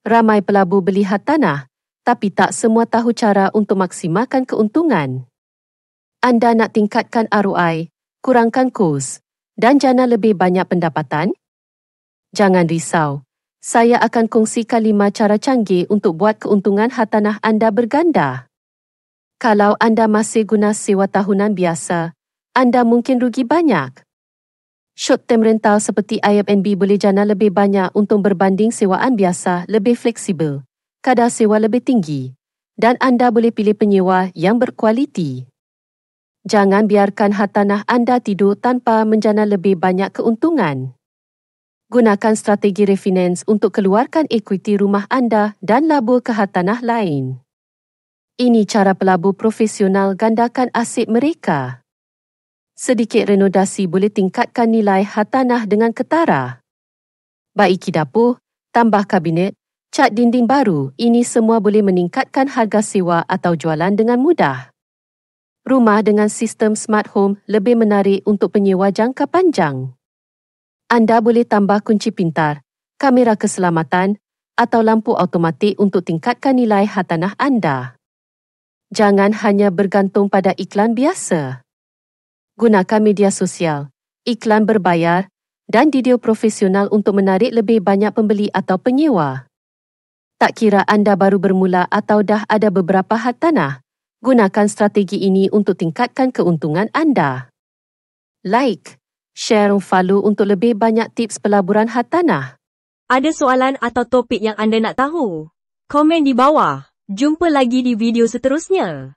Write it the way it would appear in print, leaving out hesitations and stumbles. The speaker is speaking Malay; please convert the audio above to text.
Ramai pelabur beli hartanah, tapi tak semua tahu cara untuk maksimalkan keuntungan. Anda nak tingkatkan ROI, kurangkan kos, dan jana lebih banyak pendapatan? Jangan risau. Saya akan kongsikan 5 cara canggih untuk buat keuntungan hartanah anda berganda. Kalau anda masih guna sewa tahunan biasa, anda mungkin rugi banyak. Short-term rental seperti Airbnb boleh jana lebih banyak untung berbanding sewaan biasa lebih fleksibel, kadar sewa lebih tinggi, dan anda boleh pilih penyewa yang berkualiti. Jangan biarkan hartanah anda tidur tanpa menjana lebih banyak keuntungan. Gunakan strategi refinance untuk keluarkan ekuiti rumah anda dan labur ke hartanah lain. Ini cara pelabur profesional gandakan aset mereka. Sedikit renovasi boleh tingkatkan nilai hartanah dengan ketara. Baiki dapur, tambah kabinet, cat dinding baru, ini semua boleh meningkatkan harga sewa atau jualan dengan mudah. Rumah dengan sistem smart home lebih menarik untuk penyewa jangka panjang. Anda boleh tambah kunci pintar, kamera keselamatan atau lampu automatik untuk tingkatkan nilai hartanah anda. Jangan hanya bergantung pada iklan biasa. Gunakan media sosial, iklan berbayar dan video profesional untuk menarik lebih banyak pembeli atau penyewa. Tak kira anda baru bermula atau dah ada beberapa hartanah, gunakan strategi ini untuk tingkatkan keuntungan anda. Like, share dan follow untuk lebih banyak tips pelaburan hartanah. Ada soalan atau topik yang anda nak tahu? Komen di bawah. Jumpa lagi di video seterusnya.